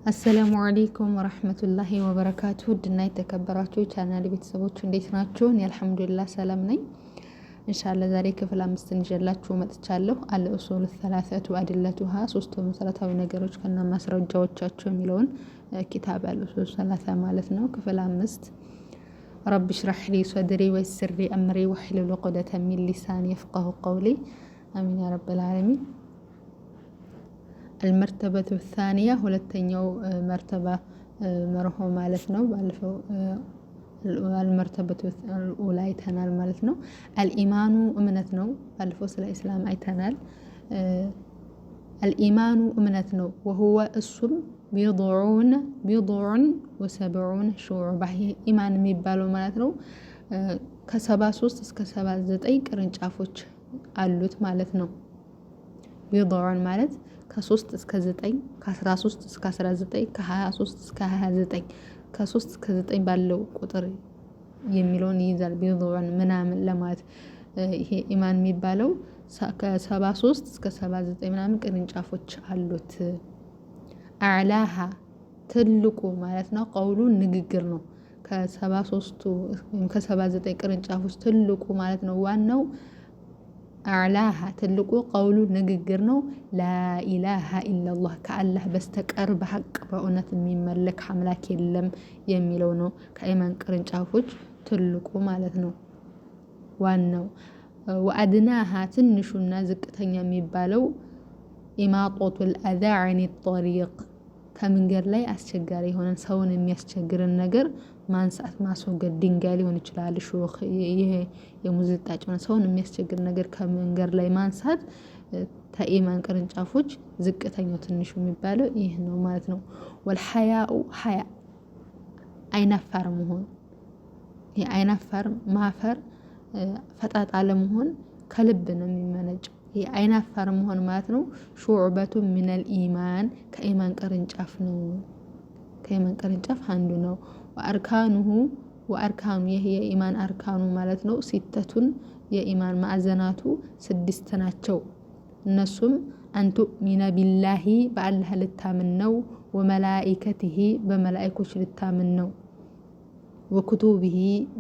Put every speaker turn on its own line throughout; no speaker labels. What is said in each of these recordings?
አሰላሙ አለይኩም ወራህመቱላሂ ወበረካቱ። ውድና የተከበራችሁ ቻናል ቤተሰቦች እንዴት ናችሁ? እኔ አልሐምዱሊላህ ሰላም ነኝ። ኢንሻአላህ ዛሬ ክፍል 5 ይዤላችሁ መጥቻለሁ። አልኡሱል ሰላሰቱ አድለቱሃ ሶስቱ መሰረታዊ ነገሮች ከና ማስረጃዎቻቸው የሚለውን ኪታብ አልኡሱል ሰላሳ ማለት ነው። ክፍል 5 ረቢ ሽራህ ሊ ሰድሪ ወይስር ሊ አምሪ ወህሉል ዑቅደተን ሚን ሊሳኒ የፍቀሁ ቀውሊ አሚን ያ ረብል ዓለሚን። المرتبة الثانية ሁለተኛው መርተባ መርሆ ማለት ነው። ባለፈው المرتبة الأولى አይተናል ማለት ነው። الإيمان እምነት ነው። ባለፈው ስለ እስላም አይተናል። الإيمان እምነት ነው። وهو እሱም ቢضዑን ወሰብዑን ሹዑባ ኢማን የሚባለው ማለት ነው። ከ73 እስከ 79 ቅርንጫፎች አሉት ማለት ነው። ቢضዑን ማለት ከ3 እስከ 9 ከ13 እስከ 19 ከ23 እስከ 29 ከ3 እስከ 9 ባለው ቁጥር የሚለውን ይይዛል። ቢضዑን ምናምን ለማለት ይሄ ኢማን የሚባለው ከ73 እስከ 79 ምናምን ቅርንጫፎች አሉት። አዕላሃ ትልቁ ማለት ነው። ቀውሉ ንግግር ነው። ከ73ቱ ወይም ከ79 ቅርንጫፎች ትልቁ ማለት ነው። ዋናው አዕላሃ ትልቁ ቀውሉ ንግግር ነው። ላኢላሃ ኢላላህ ከአላህ በስተቀር በሐቅ በእውነት የሚመለክ አምላክ የለም የሚለው ነው። ከኢማን ቅርንጫፎች ትልቁ ማለት ነው። ዋናው ወአድናሃ ትንሹና ዝቅተኛ የሚባለው ኢማጦቱል አዛ ዐኒ ጠሪቅ ከመንገድ ላይ አስቸጋሪ የሆነን ሰውን የሚያስቸግርን ነገር ማንሳት ማስወገድ፣ ድንጋይ ሊሆን ይችላል፣ ሾህ፣ ይሄ የሙዝጣጭ ሰውን የሚያስቸግር ነገር ከመንገድ ላይ ማንሳት ከኢማን ቅርንጫፎች ዝቅተኛው ትንሹ የሚባለው ይህ ነው ማለት ነው። ወልሐያኡ ሐያ አይናፋር መሆን፣ ይሄ አይናፋር ማፈር ፈጣጣ ለመሆን ከልብ ነው የሚመነጨው። ይሄ አይናፋር መሆን ማለት ነው። ሹዕበቱ ሚነል ኢማን ከኢማን ቅርንጫፍ ነው። ከኢማን ቅርንጫፍ አንዱ ነው። ወአርካኑ ይሄ የኢማን አርካኑ ማለት ነው። ሲተቱን የኢማን ማዕዘናቱ 6 ናቸው። እነሱም አንቱእሚነ ቢላሂ በአላህ ልታምን ነው። ወመላኢከቲሂ በመላኢኮች ልታምን ነው። ወኩቱቢሂ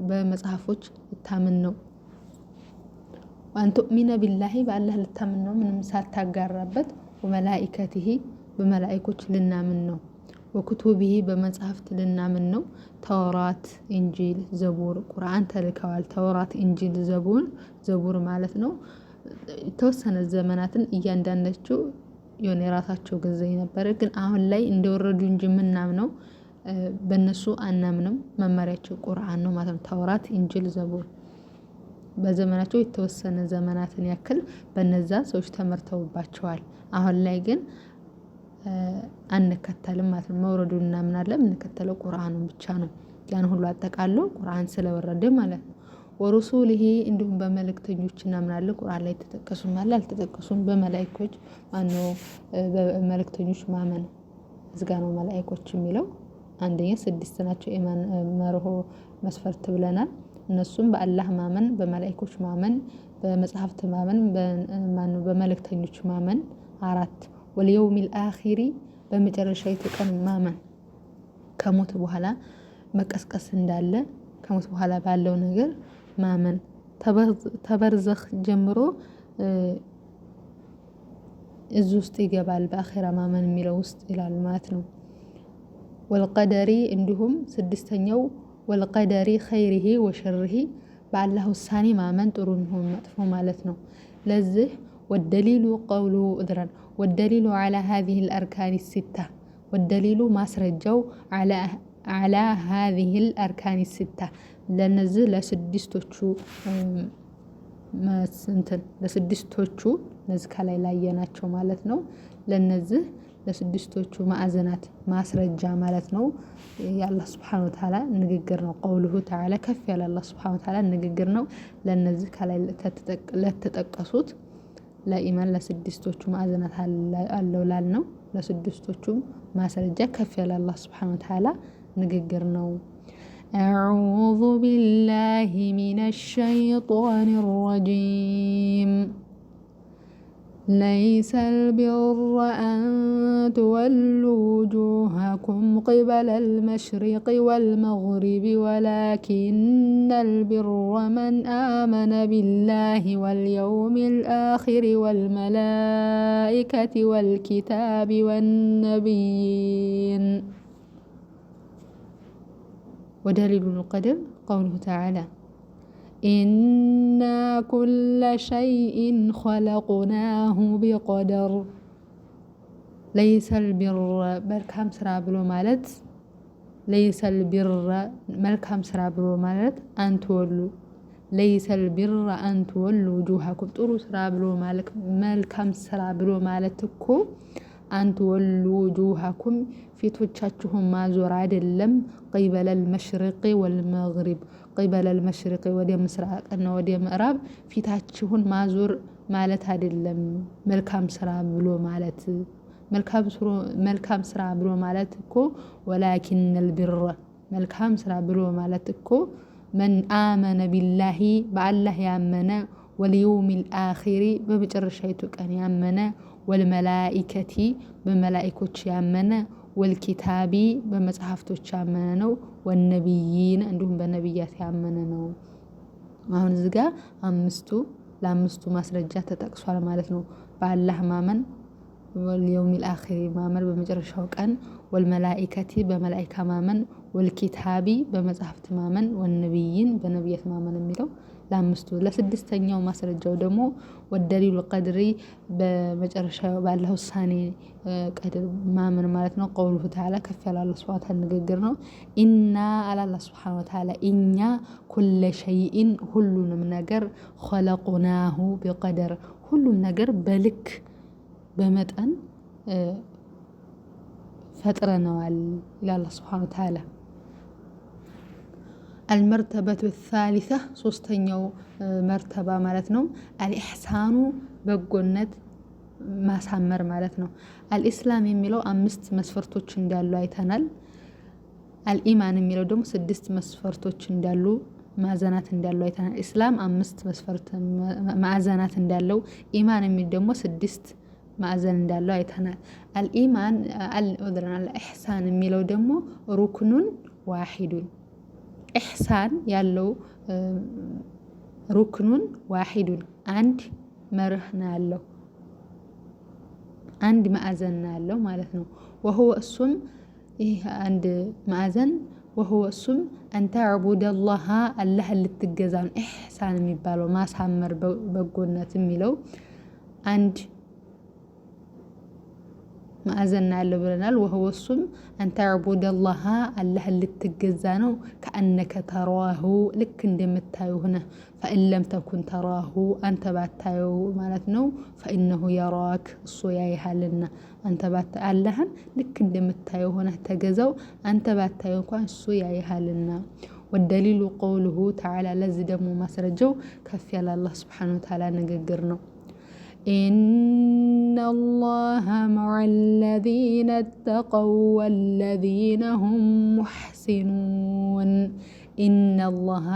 በመጽሐፎች ልታምን ነው። አንቱእሚነ ቢላሂ በአላህ ልታምን ነው ምንም ሳታጋራበት። ወመላኢከቲሂ በመላኢኮች ልናምን ነው። ወኩቱቢሂ በመጽሐፍት ልናምን ነው። ተውራት፣ ኢንጂል፣ ዘቡር፣ ቁርአን ተልከዋል። ተውራት፣ ኢንጂል፣ ዘቡር ማለት ነው። የተወሰነ ዘመናትን እያንዳንዳቸው የሆነ የራሳቸው ጊዜ ነበረ። ግን አሁን ላይ እንደወረዱ እንጂ የምናምነው በእነሱ አናምንም። መመሪያቸው ቁርአን ነው ማለት ነው። ተውራት፣ ኢንጂል፣ ዘቡር በዘመናቸው የተወሰነ ዘመናትን ያክል በነዛ ሰዎች ተመርተውባቸዋል። አሁን ላይ ግን አንከተልም ማለት ነው። መውረዱን እናምናለን። የምንከተለው ቁርአኑን ብቻ ነው። ያን ሁሉ አጠቃሎ ቁርአን ስለወረደ ማለት ነው። ወሩሱሊሂ እንዲሁም በመልእክተኞች እናምናለን። ቁርአን ላይ ተጠቀሱም አለ አልተጠቀሱም። በመላእክቶች ማነው በመልእክተኞች ማመን እዝጋ ነው። መላእክቶች የሚለው አንደኛ 6 ናቸው። ኢማን መርሆ መስፈርት ብለናል። እነሱም በአላህ ማመን፣ በመላእክቶች ማመን፣ በመጽሐፍት ማመን፣ በመልእክተኞች ማመን 4 ወልየውሚል አኺሪ በመጨረሻይቱ ቀን ማመን፣ ከሞት በኋላ መቀስቀስ እንዳለ ከሞት በኋላ ባለው ነገር ማመን፣ ተበርዘኽ ጀምሮ እዚህ ውስጥ ይገባል። በአኺራ ማመን የሚለው ውስጥ ይላል ማለት ነው። ወልቀደሪ እንዲሁም 6ኛው ወልቀደሪ ኸይሪሂ ወሸርሂ በአላህ ውሳኔ ማመን ጥሩ ይሁን መጥፎ ማለት ነው። ለዚህ ወደሊሉ ቀውሉሁ እድረን ወደሊሉ ዐላ ሃዚሂል አርካኒ ሲታ ወደሊሉ ማስረጃው ዐላ ሃዚሂል አርካኒ ሲታ ለነዚህ ለስድስቶቹ እነዚህ ከላይ ላየናቸው ማለት ነው። ለነዚህ ለስድስቶቹ ማዕዘናት ማስረጃ ማለት ነው። የአላህ ሱብሓነሁ ወተዓላ ንግግር ነው። ቀውሉሁ ተዓላ ከፍ ያለ አላህ ሱብሓነሁ ወተዓላ ንግግር ነው። ለነዚህ ከላይ ለተጠቀሱት ለኢማን ለስድስቶቹ ማዕዘናት አለው ላልነው ለስድስቶቹም ማስረጃ ከፍ ያለ አላህ ሱብሓነሁ ወተዓላ ንግግር ነው። አዑዙ ቢላሂ ሚነሽ ሸይጧኒር ረጂም ليس البر أن تولوا وجوهكم قبل المشرق والمغرب ولكن البر من آمن بالله واليوم الآخر والملائكة والكتاب والنبيين. ودليل القدر قوله تعالى إنا كل شيء خلقناه بقدر. ليس البر ملكام سرا بلو مالت ليس البر ملكام سرا بلو مالت أن تولوا ليس البر أن تولوا وجوهكم ጥሩ ስራ ብሎ ማለት መልካም ስራ ብሎ ማለት እኮ أن تولوا وجوهكم ፊቶቻችሁን ማዞር አይደለም قبل المشرق والمغرب قبل المشرق ወደ ምስራቅና ወደ ምዕራብ ፊታችሁን ማዞር ማለት አይደለም መልካም ስራ ብሎ ማለት መልካም ስራ ብሎ ማለት እኮ ولكن البر መልካም ስራ ብሎ ማለት እኮ من آمن بالله بالله ያመነ واليوم الآخر በመጨረሻይቱ ቀን ያመነ والملائكة በመላእክቶች ያመነ والكتاب በመጽሐፍቶች ያመነ ነው والنبيين እንዲሁም በነብያት ያመነ ነው። አሁን እዚህ ጋር ለአምስቱ ማስረጃ ተጠቅሷል ማለት ነው። በአላህ ማመን واليوم الآخر ማመን በመጨረሻው ቀን والملائكة በመላእክት ማመን والكتاب በመጽሐፍት ማመን والنبيين በነብያት ማመን የሚለው ለአምስቱ። ለስድስተኛው ማስረጃው ደግሞ ወደሊሉ ቀድሪ በመጨረሻው ባለው ውሳኔ ቀድር ማመን ማለት ነው። ቀውሉሁ ተዓላ ከፍ ያለ አላህ ሱብሓነሁ ወተዓላ ንግግር ነው። ኢና አላህ ሱብሓነሁ ወተዓላ እኛ ኩለ ሸይኢን ሁሉንም ነገር ኸለቁናሁ ቢቀደር ሁሉም ነገር በልክ በመጠን ፈጥረነዋል ይላል አላህ ሱብሓነሁ ወተዓላ። المرتبة الثالثة ሶስተኛው መርተባ ማለት ነው። አልኢሕሳኑ በጎነት ማሳመር ማለት ነው። አልኢስላም የሚለው 5 መስፈርቶች እንዳሉ አይተናል። አልኢማን የሚለው ደግሞ 6 መስፈርቶች እንዳሉ ማዕዘናት እንዳሉ አይተናል። ኢስላም 5 መስፈርት ማዕዘናት እንዳለው ኢማን የሚል ደግሞ 6 ማዕዘን እንዳለው አይተናል። አልኢማን አልኢሕሳን የሚለው ደግሞ ሩክኑን ዋሂዱን ኢሕሳን ያለው ሩክኑን ዋሂዱን አንድ መርህ ነው ያለው አንድ ማዕዘን ነው ያለው ማለት ነው። وهو እሱም ይህ አንድ ማዕዘን وهو እሱም أن تعبد الله አላህ ልትገዛ ነው። ኢሕሳን የሚባለው ማሳመር በጎነት የሚለው አንድ ማዕዘን ያለው ብለናል። وهو እሱም أن تعبد الله አላህ ልትገዛ ነው። كأنك تراه ልክ እንደምታየው ሆነ فإن لم تكن تراه አንተ ባታየው ማለት ነው فإنه يراك እሱ ያይሃልና አንተ አላህን ልክ እንደምታየው ሆነ ተገዛው አንተ ባታየው እንኳን እሱ ያይሃልና። والدليل قوله تعالى ለዚህ ደግሞ ማስረጃው ከፍ ያለ አላህ Subhanahu Wa Ta'ala ንግግር ነው። إن الله مع الذين اتقوا والذين هم محسنون إن الله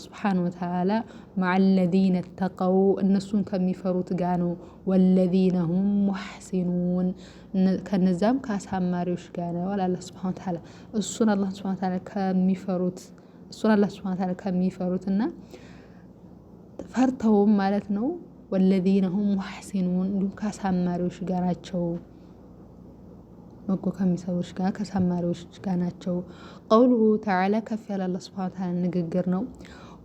سبحانه وتعالى مع الذين اتقوا النسون كميفروت قانو والذين هم محسنون كنزام كاساماريوش قانو ولا الله سبحانه وتعالى السنة الله سبحانه وتعالى كميفروت السنة الله سبحانه وتعالى كميفروتنا فرتهم مالتنا والذين هم محسنون دوم كاساماريوش قاناتشو مكو كميساوش قانا كاساماريوش قاناتشو. قوله تعالى كفي على الله سبحانه وتعالى نققرنا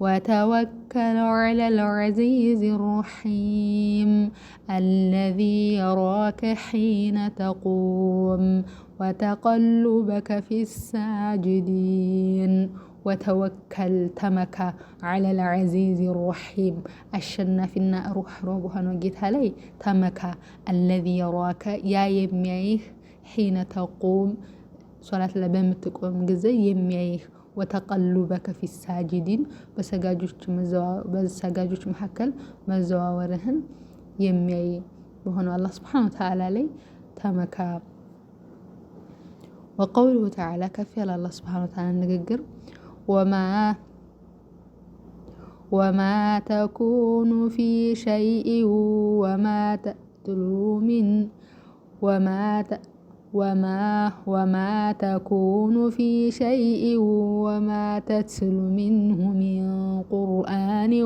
وتوكل على العزيز الرحيم الذي يراك حين تقوم وتقلبك في الساجدين وتوكل تمك على العزيز الرحيم الشنافنا روح روبها نوجيت علي تمك الذي يراك يا يمييه حين تقوم صلاة لبن تقوم جزء يمييه وتقلبك في الساجدين بسجاجوش محكل مزواورهن يمييه بهنا الله سبحانه وتعالى لي تمك. وقوله تعالى كفي على الله سبحانه وتعالى نققر وما تكون في شيء تتلو من وما تكون في شيء وما تتلو منه من قرآن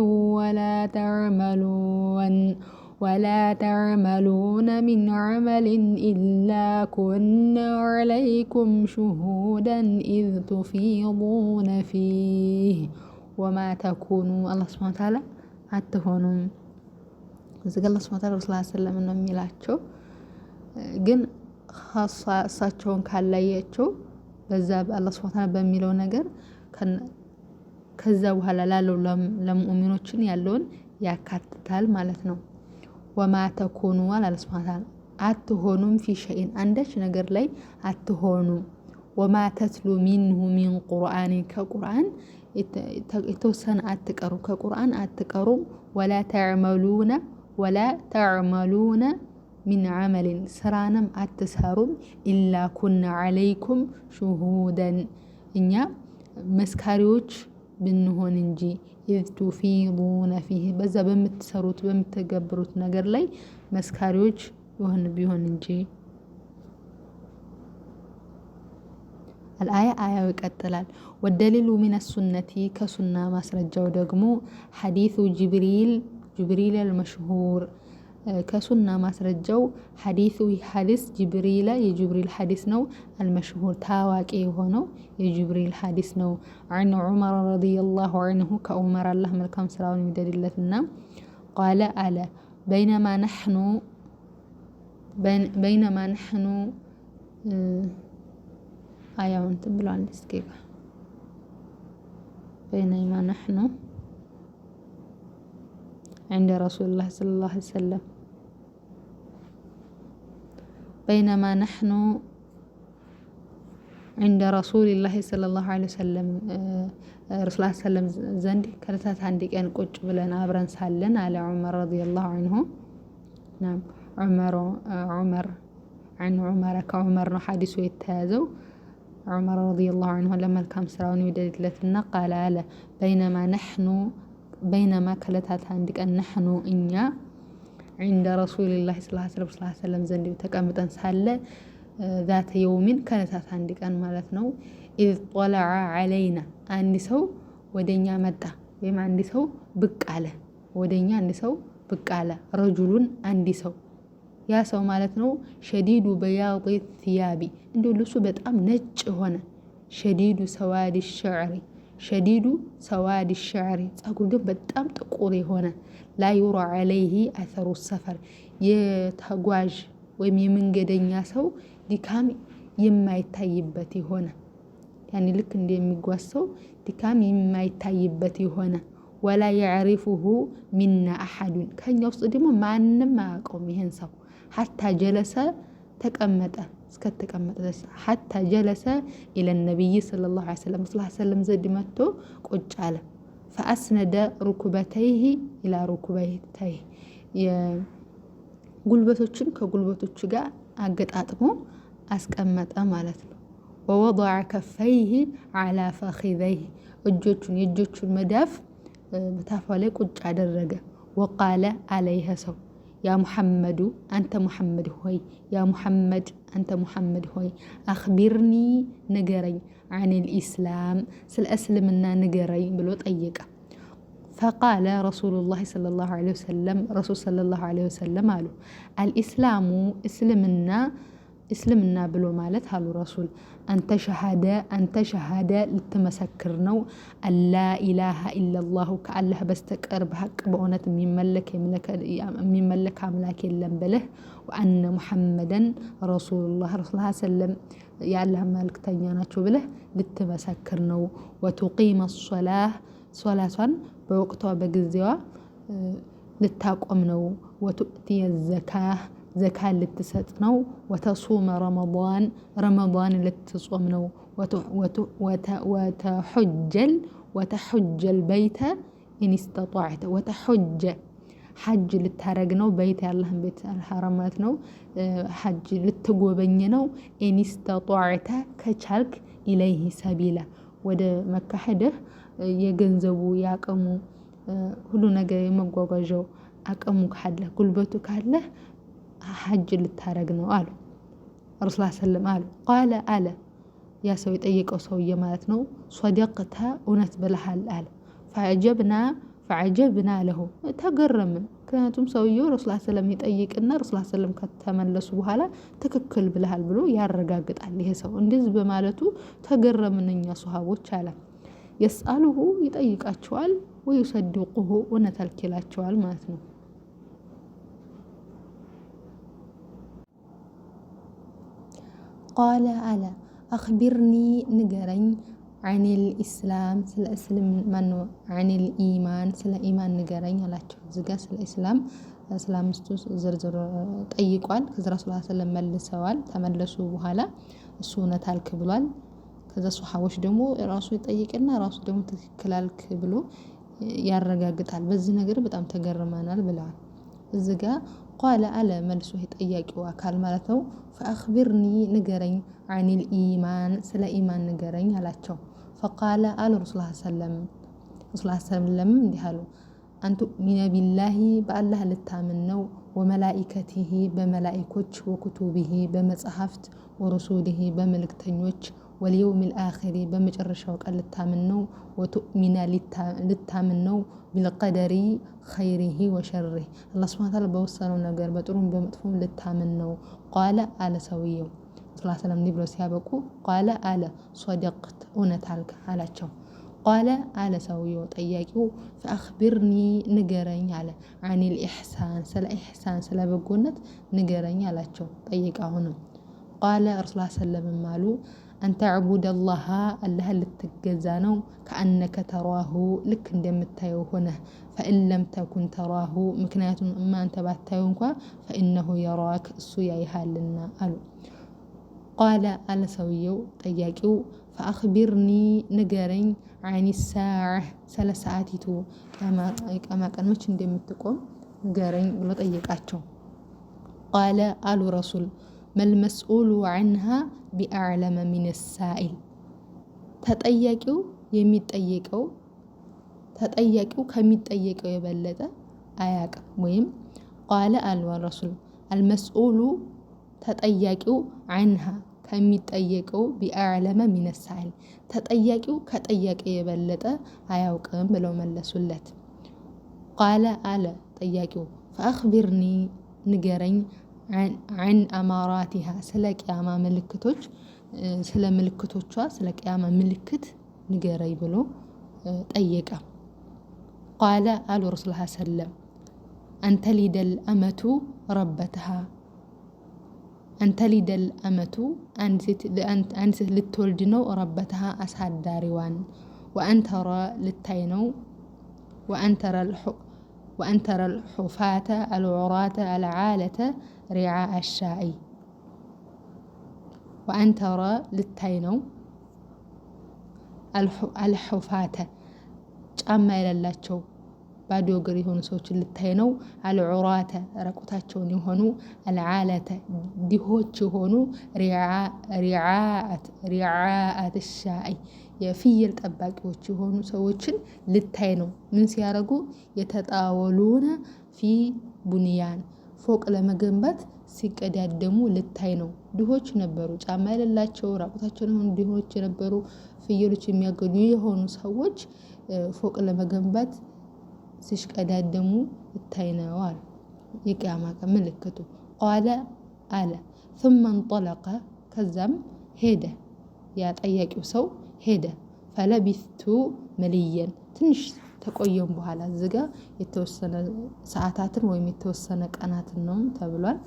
ولا تعملون من عمل إلا كنا عليكم شهودا إذ تفيضون فيه وما تكونوا الله سبحانه وتعالى አትሆኑም። እዚህ ጋር አላህ ሱብሓነሁ ወተዓላ ረሱል ሰለላሁ ዐለይሂ ወሰለም ነው የሚላቸው። ግን እሳቸውን ካላያቸው በዛ አላህ ሱብሓነሁ ወተዓላ በሚለው ነገር ከዛ በኋላ ላለው ለሙእሚኖችን ያለውን ያካትታል ማለት ነው። ወማ ተኩኑ አላህ ሱብሓነሁ ወተዓላ አትሆኑም ፊ ሸይን አንዳች ነገር ላይ አትሆኑም። ወማ ተትሉ ሚንሁ ሚን ቁርአን ከቁርአን የተወሰነ አትቀሩ ከቁርአን አትቀሩም። ወላ ተዕመሉነ ሚን ዐመልን ስራንም አትሰሩም። ኢላ ኩና ዐለይኩም ሹሁደን እኛ መስካሪዎች ብንሆን እንጂ ኢዝ ቱፊዱነ ፊህ በዛ በምትሰሩት በምትገብሩት ነገር ላይ መስካሪዎች ቢሆን እንጂ። አልአያ አያው ይቀጥላል። ወደሊሉ ሚነ ሱነቲ ከሱና ማስረጃው ደግሞ ሐዲሱ ጅብሪል አልመሽሁር ከሱና ማስረጃው ሐዲስ ጅብሪል የጅብሪል ሐዲስ ነው። አልመሽሁር ታዋቂ የሆነው የጅብሪል ሐዲስ ነው። عن عمر رضي الله عنه ከዑመር አላህ መልካም ስራውን ይውደድለትና قال አለ بينما نحن አያውን ብሏል። እስኪ بينما نحن عند رسول الله صلى الله عليه وسلم بينما نحن عند رسول الله صلى الله عليه وسلم رسول الله صلى الله عليه وسلم ዘንድ ከለታት አንድ ቀን ቁጭ ብለን አብረን ሳለን አለ ዑመር رضي الله عنه نعم ዑመር عن عمر ከዑመር ነው ሐዲሱ የተያዘው። ዑመር رضي الله عنه ለመልካም ስራውን ይወደድለትና ቃል አለ በይነማ ከለታት አንድ ቀን ነሕኑ እኛ عند رسول الله صلى الله عليه وسلم ዘንድ ተቀምጠን ሳለ ذات يوم ከለታት አንድ ቀን ማለት ነው። إذ طلع علينا አንድ ሰው ወደኛ መጣ ወይም አንድ ሰው ብቅ አለ ወደኛ አንድ ሰው ብቅ አለ። ረጁሉን አንድ ሰው ያ ሰው ማለት ነው ሸዲዱ በያድ ثياب እንደው ልብሱ በጣም ነጭ ሆነ። ሸዲዱ ሰዋድ الشعر ጸጉሩ ግን በጣም ጥቁር የሆነ لا يرى عليه اثر السفر የተጓዥ ወይም የመንገደኛ ሰው ድካም የማይታይበት የሆነ ያኔ ልክ እንደሚጓዝ ሰው ድካም የማይታይበት የሆነ ወላ يعرفه منا احد ከኛ ውስጥ ደግሞ ማንም አያውቀውም ይሄን ሰው ሐታ ጀለሰ ተቀመጠ እስከተቀመጠ ሐታ ጀለሰ ኢለ ነብይ ሰለላሁ ዐለይሂ ወሰለም ዘንድ መጥቶ ቁጭ አለ። فأسند ركبتيه إلى ركبتيه ጉልበቶችን ከጉልበቶቹ ጋር አገጣጥሞ አስቀመጠ ማለት ነው። ووضع كفيه على فخذيه የእጆቹን መዳፍ በታፋ ላይ ቁጭ አደረገ። وقال عليه ሰው ያ ሙሐመዱ አንተ ሙሐመድ ሆይ ያ ሙሐመድ አንተ ሙሐመድ ሆይ አኽቢርኒ ንገረኝ አኒል ኢስላም ስለ እስልምና ንገረኝ ብሎ ጠየቀ። ፈቃለ ረሱሉላህ ሰለላሁ ዐለይሂ ወሰለም ረሱል ሰለላሁ ዐለይሂ ወሰለም አሉ አልኢስላሙ እስልምና ብሎ ማለት አሉ ረሱል አንተ ሸሃደ ልትመሰክር ነው አላ ኢላሃ ኢላላሁ ከአላህ በስተቀር በሐቅ በእውነት የሚመለክ አምላክ የለም ብለህ ወአነ ሙሐመደን ረሱሉላህ ሰለም የአላህ መልእክተኛ ናቸው ብለህ ልትመሰክር ነው። ወቱቂመ ሶላቷን በወቅቷ በጊዜዋ ልታቆም ነው። ወቱእቲየ ዘካ ልትሰጥ ነው። ወተሱመ ረመዳን ልትጾም ነው። ወተሑጀል በይተ ኢንስተጣዕተ ወተሑጀ ሐጅ ልታረግ ነው። በይት ያላህን ቤት አልሐራም ማለት ነው። ሐጅ ልትጎበኝ ነው። ኢንስተጣዕተ ከቻልክ ኢለይሂ ሰቢላ ወደ መካ ሄደህ የገንዘቡ ያቀሙ ሁሉ ነገር የመጓጓዣው አቅሙ ካለ ጉልበቱ ካለ ሐጅ ልታረግ ነው አሉ ረሱል ሰለም አሉ። ቃለ አለ ያ ሰው የጠየቀው ሰውዬ ማለት ነው። ሶደቅተ እውነት ብለሃል አለ። ፈዐጀብና ለሁ ተገረምን። ምክንያቱም ሰውየው ረሱል ሰለም ይጠይቅና ረሱል ሰለም ከተመለሱ በኋላ ትክክል ብለሃል ብሎ ያረጋግጣል። ይሄ ሰው እንደዚህ በማለቱ ተገረምን እኛ ሱሐቦች አለ። የስአሉሁ ይጠይቃቸዋል፣ ወይሰድቁሁ እውነት አልኪላቸዋል ማለት ነው። ቃለ አለ አኽቢርኒ ንገረኝ ዐኒል ኢስላም ስለ እስልምና ዐኒል ኢማን ስለ ኢማን ንገረኝ አላቸው። እዚጋ ስለ ኢስላም ስለ አምስቱ ዝርዝር ጠይቋል። ከዛ ረሱል ሰለም መልሰዋል። ተመለሱ በኋላ እሱ እውነት አልክ ብሏል። ከዛ ሱሐቦች ደግሞ ራሱ ይጠይቅና ራሱ ደግሞ ትክክል አልክ ብሎ ያረጋግጣል። በዚህ ነገር በጣም ተገርመናል ብለዋል። እዚጋ ቃለ አለ መልሶ የጠያቂው አካል ማለት ነው። ፈአኽቢርኒ ንገረኝ ዐኒል ኢማን ስለ ኢማን ንገረኝ አላቸው። ፈቃለ አሉ ረሱል ሰለም እንዲህ አሉ። አንቱእሚነ ቢላሂ በአላህ ልታምን ነው፣ ወመላኢከቲሂ በመላኢኮች፣ ወኩቱቢሂ በመጽሐፍት፣ ወረሱሊሂ በመልእክተኞች፣ ወልየውሚል አኺሪ በመጨረሻው ቀን ልታምን ነው፣ ወቱእሚነ ልታምን ነው ቢልቀደሪ ኸይሪሂ ወሸሪሂ አላህ ሱብሓነሁ ወተዓላ በወሰነው ነገር በጥሩም በመጥፎም ልታምን ነው። ቃለ አለ ሰውየው ረሱል ሰለም እንዲህ ብለው ሲያበቁ ቃለ አለ ሶደቅት እውነት አልክ አላቸው። ቃለ አለ ሰውየው ጠያቂው ፈአኽቢርኒ ንገረኝ አለ ዐኒል ኢሕሳን ስለ ኢሕሳን ስለ በጎነት ንገረኝ አላቸው። ጠይቅ አሁንም ቃለ ረሱል ሰለም አሉ አንተዕቡደላሃ አላህን ልትገዛ ነው። ከአነከ ተራሁ ልክ እንደምታየው ሆነህ ፈኢን ለም ተኩን ተራሁ ምክንያቱም አንተ ባታየው እንኳ ፈኢነሁ የራክ እሱ ያይሃልና አሉ። ቃለ አለ ሰውየው ጠያቂው ፈአኽቢርኒ ንገረኝ ዐኒ ሳዕ ስለ ሰዓቲቱ የቂያማ ቀን መች እንደምትቆም ንገረኝ ብሎ ጠየቃቸው። ቃለ አሉ ረሱል መልመስኡሉ ዐንሃ ቢአዕለመ ሚነ ሳኢል ተጠያቂው ከሚጠየቀው የበለጠ አያቅም። ወይም ቃለ አሉ ረሱል አልመስኡሉ ተጠያቂው ዐንሃ ከሚጠየቀው ቢአዕለመ ሚነ ሳኢል ተጠያቂው ከጠያቂ የበለጠ አያውቅም ብለው መለሱለት። ቃለ አለ ጠያቂው ፈአኽቢርኒ ንገረኝ ዐን አማራቲሃ ስለ ቂያማ ምልክቶች ስለ ምልክቶቿ ስለ ቂያማ ምልክት ንገረኝ ብሎ ጠየቀ። ቃለ አሉ ረሱል ሰለም አንተሊደል አመቱ ረበተሃ አንተሊደል አመቱ አንድ ሴት ልትወልድ ነው። ረበተሃ አሳዳሪዋን ወአንተራ ልታይ ነው። ወአንተረ ልሑፋተ አልዑራተ አልዓለተ ሪዓአ አሻኢ ወአንተራ ልታይ ነው። አልሑፋተ ጫማ የሌላቸው ባዶ እግር የሆኑ ሰዎችን ልታይ ነው። አልዑራተ ራቁታቸውን የሆኑ አልዓለተ ድሆች የሆኑ ሪዓአት ሻኢ የፍየል ጠባቂዎች የሆኑ ሰዎችን ልታይ ነው። ምን ሲያደርጉ የተጣወሉነ ፊ ቡንያን ፎቅ ለመገንባት ሲቀዳደሙ ልታይ ነው። ድሆች ነበሩ፣ ጫማ የሌላቸው ራቁታቸውን የሆኑ ድሆች የነበሩ ፍየሎች የሚያገዱ የሆኑ ሰዎች ፎቅ ለመገንባት ሲሽቀዳደሙ ልታይ ነው አሉ። የቂያማ ቀን ምልክቱ። ቃለ አለ ثم انطلق ከዛም ሄደ። ያ ጠያቂው ሰው ሄደ። ፈለቢቱ መልየን ትንሽ ተቆየም በኋላ እዚጋ የተወሰነ ሰዓታትን ወይም የተወሰነ ቀናትን ነው ተብሏል።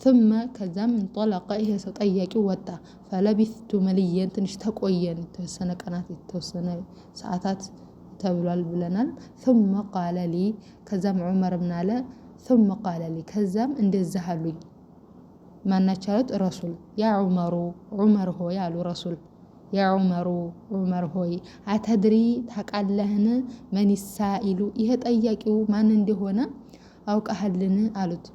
ثم ከዛም እንطلق ይሄ ሰው ጠያቂው ወጣ። ፈለቢቱ መልየን ትንሽ ተቆየን የተወሰነ ቀናት የተወሰነ ሰዓታት ተብሏል ብለናል። ثم قال لي ከዛም ዑመር ምን አለ ثم قال لي ከዛም እንደዚህ አሉኝ። ማናቻሉት ረሱል ያ ዑመር ሆይ አሉ ረሱል ያ ዑመር ሆይ አተድሪ ታውቃለህን መን ሳኢሉ ይሄ ጠያቂው ማን እንደሆነ አውቀሃልን አሉት።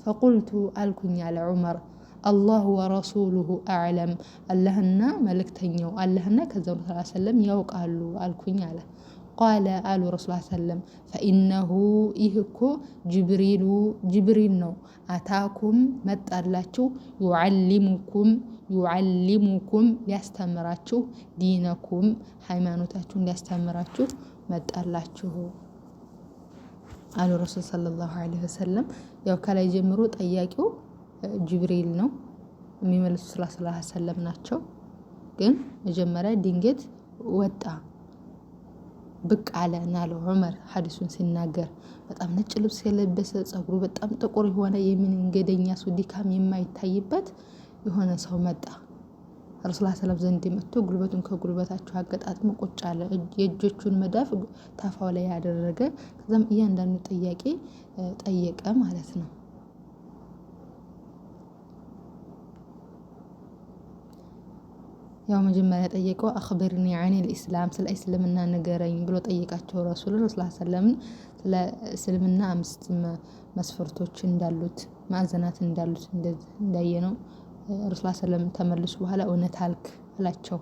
ፈቁልቱ አልኩኝ አለ ዑመር አላሁ ወረሱሉሁ አዕለም አላህና መልእክተኛው አላህና ከዛው ሰለም ያውቃሉ አልኩኝ አለ። ቃለ አሉ ረሱል ሰለም ፈኢነሁ ይህ እኮ ጅብሪል ነው። አታኩም መጣላችሁ ዩዓሊሙኩም ሊያስተምራችሁ ዲነኩም ሃይማኖታችሁን ሊያስተምራችሁ መጣላችሁ አሉ ረሱል ሰለላሁ ዐለይሂ ወሰለም። ያው ከላይ ጀምሮ ጠያቂው ጅብሪል ነው፣ የሚመልሱ ሰለላሁ ዐለይሂ ወሰለም ናቸው። ግን መጀመሪያ ድንገት ወጣ ብቅ አለ እናለው ዑመር ሐዲሱን ሲናገር። በጣም ነጭ ልብስ የለበሰ ፀጉሩ በጣም ጥቁር የሆነ የመንገደኛ ሰው ድካም የማይታይበት የሆነ ሰው መጣ። ረሱል ሰለም ዘንድ መጥቶ ጉልበቱን ከጉልበታቸው አገጣጥሞ ቁጭ አለ። የእጆቹን መዳፍ ታፋው ላይ ያደረገ። ከዛም እያንዳንዱ ጥያቄ ጠየቀ ማለት ነው። ያው መጀመሪያ ጠየቀው አኽቢርኒ ዐኒል ኢስላም ስለ እስልምና ንገረኝ ብሎ ጠየቃቸው። ረሱል ሰለላሁ ስለ እስልምና 5 መስፈርቶች እንዳሉት ማዕዘናት እንዳሉት እንዳየነው ረሱል ሰለም ተመልሶ በኋላ እውነት አልክ አላቸው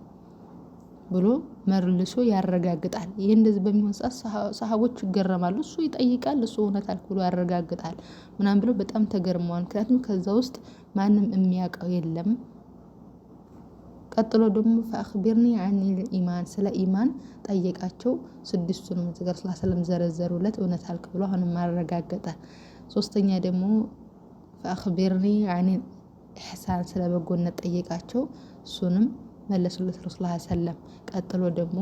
ብሎ መልሶ ያረጋግጣል። ይሄ እንደዚህ በሚሆን ሰዓት ሰሃቦች ይገረማሉ። እሱ ይጠይቃል፣ እሱ እውነት አልክ ብሎ ያረጋግጣል ምናምን ብለው በጣም ተገርመዋል። ምክንያቱም ከዛ ውስጥ ማንም የሚያውቀው የለም። ቀጥሎ ደግሞ ፈአኽቢርኒ ዐኒል ኢማን ስለ ኢማን ጠየቃቸው። 6ቱንም ነገር ሰለም ዘረዘሩለት። እውነት አልክ ብሎ አሁንም ማረጋገጠ። ሶስተኛ ደግሞ ፈአኽቢርኒ ዐኒል ኢሕሳን ስለ በጎነት ጠየቃቸው። እሱንም መለሱለት ረሱል ሰለም። ቀጥሎ ደግሞ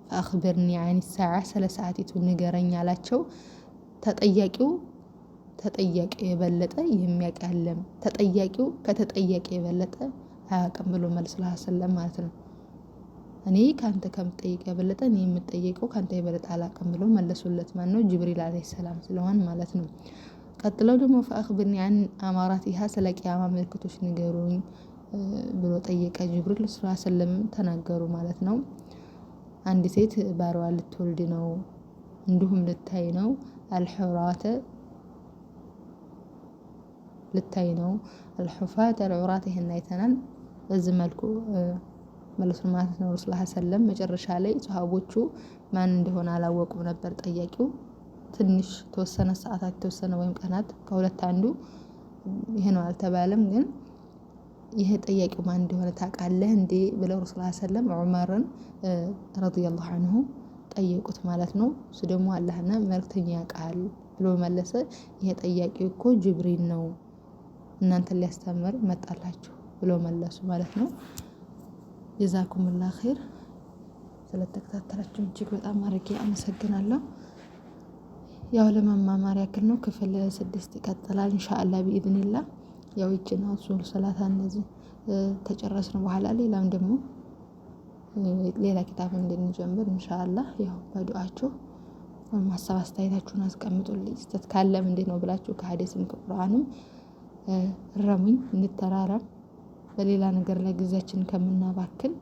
ፈአኽቢርኒ ዐኒስ ሰዓ ስለ ሰዓቲቱ ንገረኝ አላቸው። ተጠያቂው የበለጠ የሚያውቅ የለም፣ ተጠያቂው ከተጠያቂ የበለጠ አያውቅም ብሎ መልስ ሰለም ማለት ነው። እኔ ካንተ ከምጠይቅ የበለጠ እኔ የምጠየቀው ካንተ የበለጠ አላውቅም ብሎ መለሱለት። ማን ነው? ጅብሪል አለይሂ ሰላም ስለሆነ ማለት ነው። ቀጥለው ደግሞ ፈአኽቢርኒ ዐን አማራቲሃ ስለ ቂያማ ምልክቶች ንገሩኝ ብሎ ጠየቀ ጅብሪል። ሰለም ተናገሩ ማለት ነው። አንድ ሴት ባሪያዋ ልትወልድ ነው፣ እንዲሁም ልታይ ነው፣ አልሑራተ ልታይ ነው፣ አልሑፋተ አልዑራተ ይሄን አይተናል። በዚህ መልኩ መለሱ ማለት ነው ረሱል ሰለም። መጨረሻ ላይ ሰሃቦቹ ማን እንደሆነ አላወቁም ነበር ጠያቂው። ትንሽ ተወሰነ ሰዓታት ተወሰነ ወይም ቀናት ከሁለት አንዱ ይሄ ነው አልተባለም። ግን ይሄ ጠያቂው ማን እንደሆነ ታውቃለህ እንዴ ብለው ረሱል ሰለም ዑመርን ረዲየላሁ ዐንሁ ጠየቁት ማለት ነው። እሱ ደግሞ አላህና መልእክተኛ ያውቃል ብሎ መለሰ። ይሄ ጠያቂው እኮ ጅብሪል ነው፣ እናንተን ሊያስተምር መጣላችሁ ብሎ መለሱ ማለት ነው። ጀዛኩሙላህ ኸይር። ስለተከታተላችሁ እጅግ በጣም አድርጌ አመሰግናለሁ። ያው ለመማማር ያክል ነው። ክፍል 6 ይቀጥላል ኢንሻአላህ ቢኢዝኒላህ። ያው ይችና ሱል ሰላታ እንደዚህ ተጨረስን በኋላ ሌላም ደግሞ ሌላ ኪታብ እንድንጀምር ኢንሻአላህ ያው በዱዓችሁ ሀሳብ አስተያየታችሁን አስቀምጡልኝ። ስህተት ካለ ምንድን ነው ብላችሁ ከሐዲስም ከቁርአንም ረሙኝ። እንተራረም። በሌላ ነገር ላይ ጊዜያችንን ከምናባክን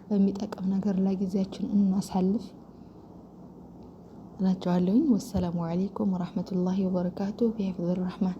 በሚጠቅም ነገር ላይ ጊዜያችንን እናሳልፍ እላቸዋለሁኝ። ወሰላሙ አለይኩም ወራህመቱላሂ ወበረካቱ ቢሂፍዝ ረህማን